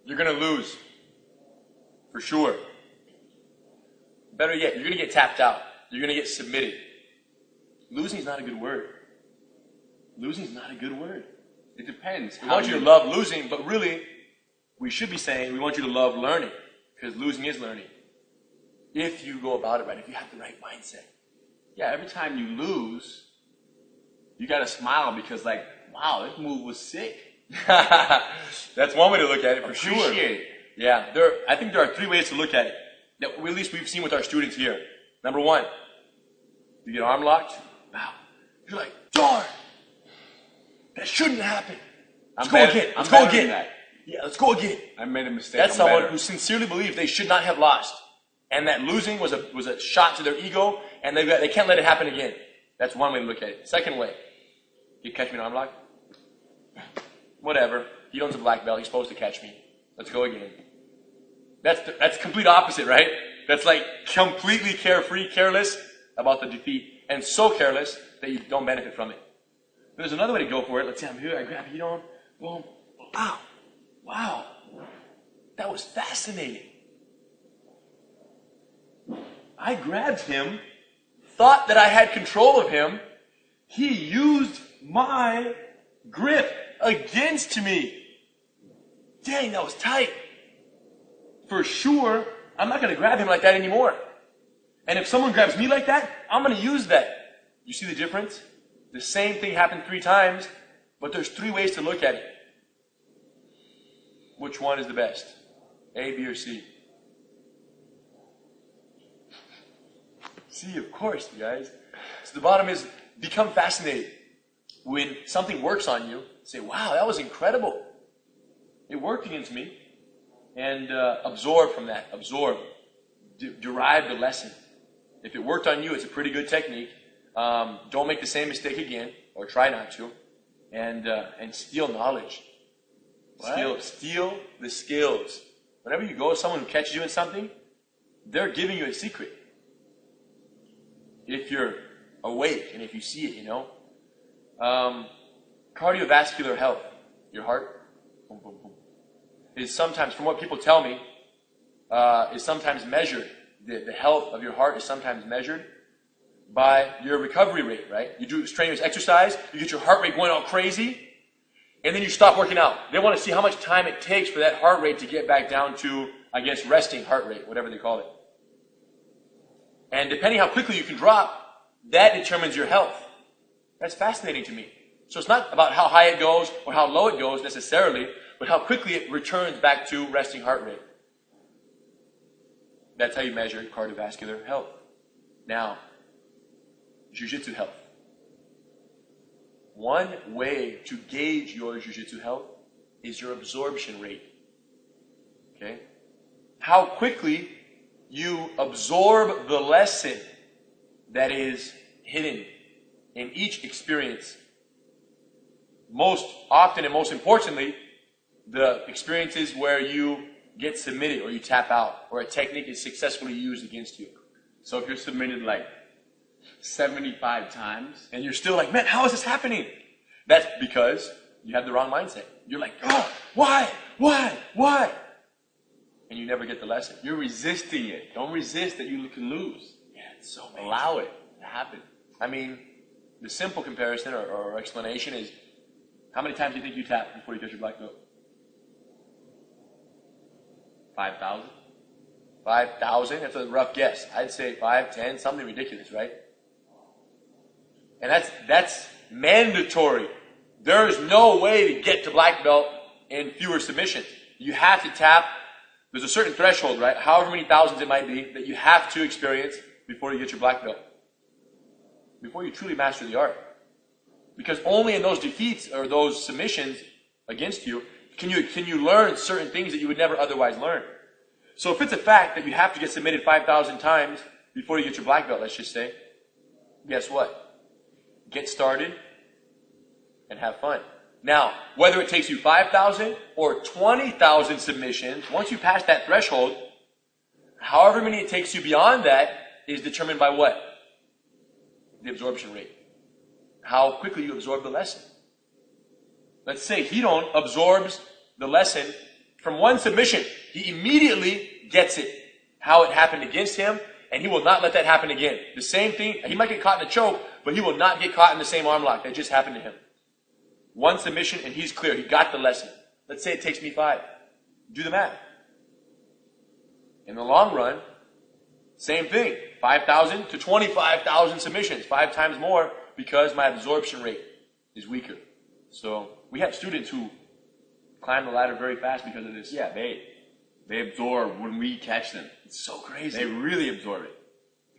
you're going to lose. For sure. Better yet, you're going to get tapped out. You're going to get submitted. Losing is not a good word. Losing is not a good word. It depends. We want you to love losing, but really, we should be saying we want you to love learning, because losing is learning. If you go about it right, if you have the right mindset. Yeah, every time you lose, you got to smile because like, wow, this move was sick. That's one way to look at it, for sure. Appreciate it. Yeah, I think there are 3 ways to look at it, that at least we've seen with our students here. Number 1, you get arm locked. Wow. You're like, darn, that shouldn't happen. Let's go again. Let's go again. Yeah, let's go again. I made a mistake. That's someone who sincerely believes they should not have lost, and that losing was a shot to their ego, and they can't let it happen again. That's one way to look at it. Second way, you catch me in arm lock? Whatever. He owns a black belt. He's supposed to catch me. Let's go again. That's complete opposite, right? That's like completely carefree, careless about the defeat, and so careless that you don't benefit from it. There's another way to go for it. Let's say I'm here, I grab heat on, boom, wow, wow, that was fascinating. I grabbed him, thought that I had control of him. He used my grip against me. Dang, that was tight. For sure, I'm not going to grab him like that anymore. And if someone grabs me like that, I'm going to use that. You see the difference? The same thing happened 3 times, but there's 3 ways to look at it. Which one is the best? A, B, or C? C, of course, you guys. So the bottom is, become fascinated. When something works on you, say, wow, that was incredible. It worked against me. And absorb from that. Absorb. Derive the lesson. If it worked on you, it's a pretty good technique. Don't make the same mistake again, or try not to. And steal knowledge. Steal the skills. Whenever you go with someone who catches you in something, they're giving you a secret. If you're awake and if you see it, you know. Cardiovascular health, your heart, boom, boom, boom, is sometimes, from what people tell me, is sometimes measured. The health of your heart is sometimes measured by your recovery rate, right? You do strenuous exercise, you get your heart rate going all crazy, and then you stop working out. They want to see how much time it takes for that heart rate to get back down to, I guess, resting heart rate, whatever they call it. And depending how quickly you can drop, that determines your health. That's fascinating to me. So it's not about how high it goes or how low it goes necessarily, but how quickly it returns back to resting heart rate. That's how you measure cardiovascular health. Now, Jiu-Jitsu health. One way to gauge your Jiu-Jitsu health is your absorption rate. Okay? How quickly you absorb the lesson that is hidden in each experience. Most often and most importantly, the experiences where you get submitted or you tap out or a technique is successfully used against you. So if you're submitted like 75 times and you're still like, man, how is this happening? That's because you have the wrong mindset. You're like, oh, why? And you never get the lesson. You're resisting it. Don't resist that you can lose. Yeah, it's so amazing. Allow it to happen. I mean, the simple comparison or explanation is, how many times do you think you tap before you get your black belt? 5,000? 5,000? That's a rough guess. I'd say 5, 10, something ridiculous, right? And that's mandatory. There is no way to get to black belt in fewer submissions. You have to tap. There's a certain threshold, right? However many thousands it might be that you have to experience before you get your black belt. Before you truly master the art. Because only in those defeats or those submissions against you can you learn certain things that you would never otherwise learn. So if it's a fact that you have to get submitted 5,000 times before you get your black belt, let's just say, guess what? Get started and have fun. Now, whether it takes you 5,000 or 20,000 submissions, once you pass that threshold, however many it takes you beyond that is determined by what? The absorption rate. How quickly you absorb the lesson. Let's say Ryron absorbs the lesson From one submission, he immediately gets it, how it happened against him, and he will not let that happen again. The same thing, he might get caught in a choke, but he will not get caught in the same arm lock that just happened to him. One submission, and he's clear. He got the lesson. Let's say it takes me 5. Do the math. In the long run, same thing. 5,000 to 25,000 submissions. 5 times more because my absorption rate is weaker. So we have students who climb the ladder very fast because of this. Yeah, they absorb when we catch them. It's so crazy. They really absorb it.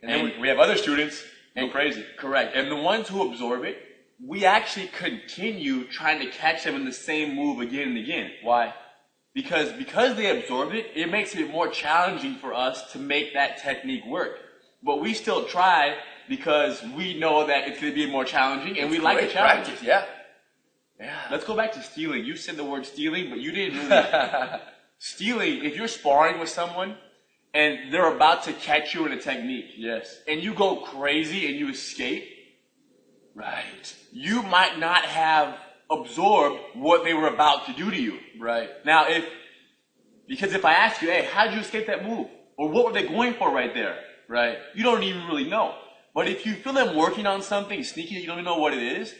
And then we have other students who go crazy. Correct. And the ones who absorb it, we actually continue trying to catch them in the same move again and again. Why? Because they absorb it, it makes it more challenging for us to make that technique work. But we still try because we know that it's going to be more challenging and we like a challenge. Practice, yeah. Let's go back to stealing. You said the word stealing, but you didn't really. Stealing, if you're sparring with someone and they're about to catch you in a technique. Yes. And you go crazy and you escape. Right. You might not have absorbed what they were about to do to you. Right. Now, because if I ask you, hey, how did you escape that move? Or what were they going for right there? Right. You don't even really know. But if you feel them working on something, sneaky, you don't even know what it is,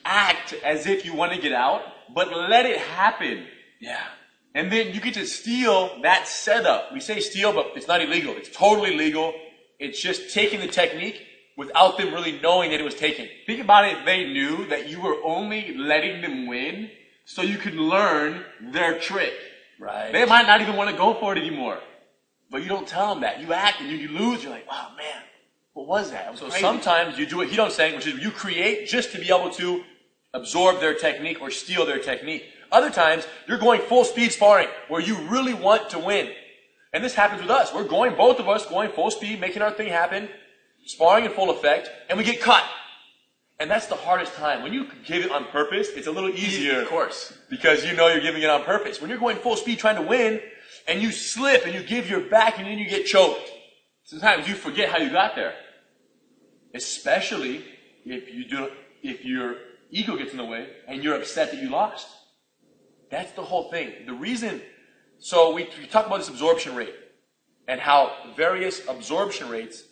act as if you want to get out, but let it happen. Yeah. And then you get to steal that setup. We say steal, but it's not illegal. It's totally legal. It's just taking the technique without them really knowing that it was taken. Think about it if they knew that you were only letting them win so you could learn their trick. Right. They might not even want to go for it anymore. But you don't tell them that. You act and you lose. You're like, oh man, what was that? So crazy. Sometimes you do what Hiro's saying, which is you create just to be able to absorb their technique or steal their technique. Other times, you're going full speed sparring where you really want to win. And this happens with us. We're going, both of us, going full speed, making our thing happen, sparring in full effect, and we get cut. And that's the hardest time. When you give it on purpose, it's a little easier. Of course. Because you know you're giving it on purpose. When you're going full speed trying to win, and you slip and you give your back and then you get choked. Sometimes you forget how you got there. Especially if your ego gets in the way and you're upset that you lost. That's the whole thing. The reason, so we talk about this absorption rate and how various absorption rates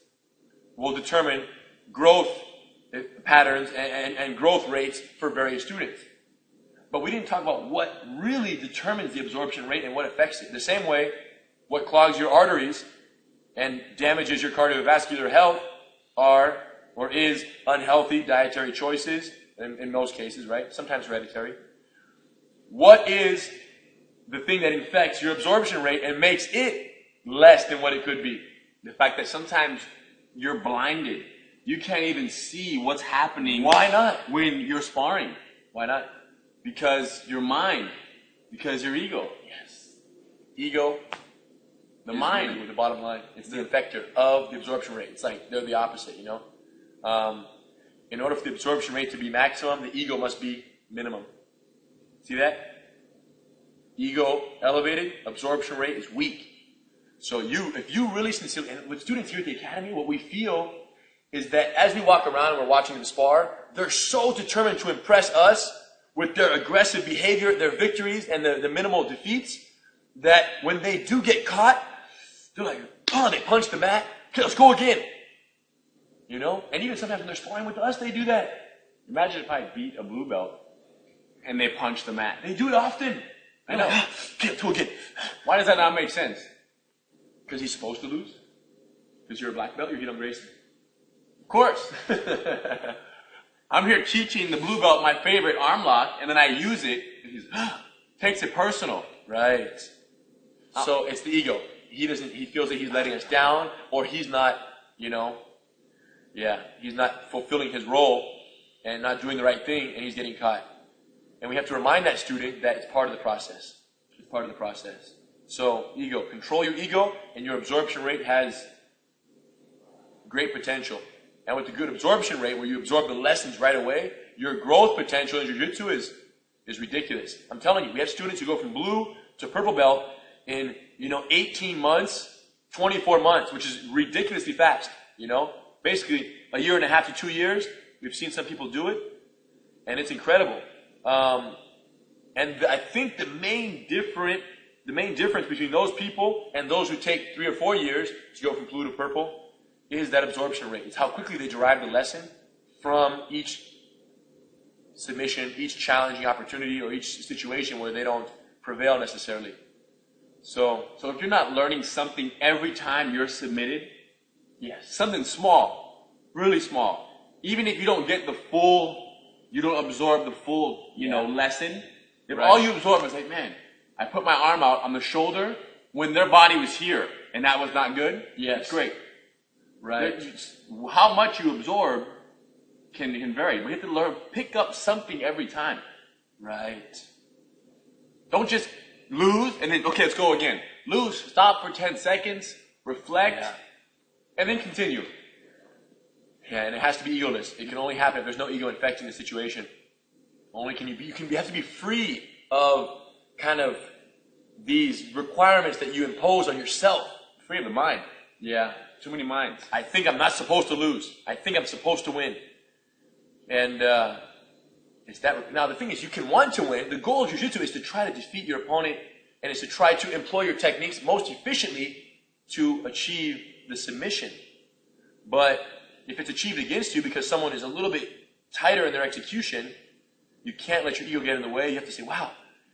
will determine growth patterns and growth rates for various students. But we didn't talk about what really determines the absorption rate and what affects it. The same way, what clogs your arteries and damages your cardiovascular health are or is unhealthy dietary choices, in most cases, right? Sometimes hereditary. What is the thing that infects your absorption rate and makes it less than what it could be? The fact that sometimes you're blinded. You can't even see what's happening. Why not? When you're sparring. Why not? Because your mind. Because your ego. Yes. Ego. The mind really the bottom line. It's the effector of the absorption rate. It's like they're the opposite, you know? In order for the absorption rate to be maximum, the ego must be minimum. See that? Ego elevated, absorption rate is weak. So if you really sincerely, and with students here at the Academy, what we feel is that as we walk around and we're watching them spar, they're so determined to impress us with their aggressive behavior, their victories, and the minimal defeats, that when they do get caught, they're like, oh, they punch the mat. Okay, let's go again. You know? And even sometimes when they're sparring with us, they do that. Imagine if I beat a blue belt and they punch the mat. They do it often. I know. Okay, let's go again. Why does that not make sense? Because he's supposed to lose. Because you're a black belt, you're Hiram Gracie. Of course. I'm here teaching the blue belt my favorite arm lock, and then I use it, and he takes it personal. Right. So it's the ego. He feels that he's letting us down, or he's not, he's not fulfilling his role and not doing the right thing, and he's getting caught. And we have to remind that student that it's part of the process. It's part of the process. So, ego. Control your ego, and your absorption rate has great potential. And with the good absorption rate, where you absorb the lessons right away, your growth potential in Jiu-Jitsu is ridiculous. I'm telling you, we have students who go from blue to purple belt in, 18 months, 24 months, which is ridiculously fast, Basically, a year and a half to 2 years. We've seen some people do it, and it's incredible. And I think the the main difference between those people and those who take 3 or 4 years to go from blue to purple is that absorption rate. It's how quickly they derive the lesson from each submission, each challenging opportunity, or each situation where they don't prevail necessarily. So if you're not learning something every time you're submitted, yes, something small, really small, even if you don't get the full, you don't absorb the full, you know, lesson. If all you absorb is like, man, I put my arm out on the shoulder when their body was here, and that was not good. Yes, it's great. Right. How much you absorb can vary. We have to learn, pick up something every time. Right. Don't just lose and then, okay, let's go again. Lose, stop for 10 seconds, reflect, and then continue. Yeah, and it has to be egoless. It can only happen if there's no ego infecting the situation. Only can you have to be free of kind of these requirements that you impose on yourself. Free of the mind. Yeah, too many minds. I think I'm not supposed to lose. I think I'm supposed to win. And it's that. Now the thing is, you can want to win. The goal of Jiu-Jitsu is to try to defeat your opponent, and is to try to employ your techniques most efficiently to achieve the submission. But if it's achieved against you because someone is a little bit tighter in their execution, you can't let your ego get in the way. You have to say, wow.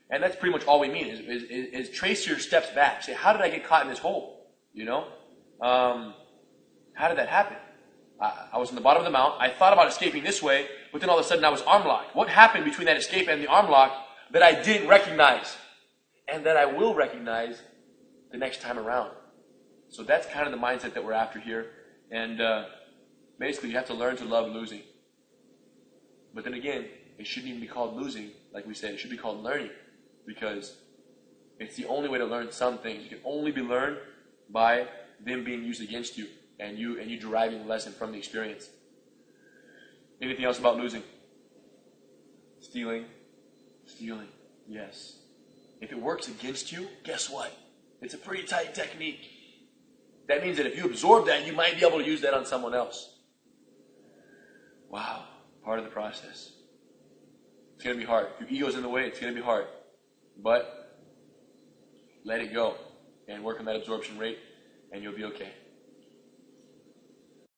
And that's pretty much all we mean is trace your steps back. Say, how did I get caught in this hole? You know? How did that happen? I was in the bottom of the mount. I thought about escaping this way, but then all of a sudden I was arm locked. What happened between that escape and the arm lock that I didn't recognize and that I will recognize the next time around? So that's kind of the mindset that we're after here. And basically you have to learn to love losing. But then again, it shouldn't even be called losing. Like we said, it should be called learning, because it's the only way to learn some things. You can only be learned by them being used against you and you deriving the lesson from the experience. Anything else about losing? Stealing. Stealing, yes. If it works against you, guess what? It's a pretty tight technique. That means that if you absorb that, you might be able to use that on someone else. Wow, part of the process. It's going to be hard. If your ego's in the way, it's going to be hard. But let it go and work on that absorption rate, and you'll be okay.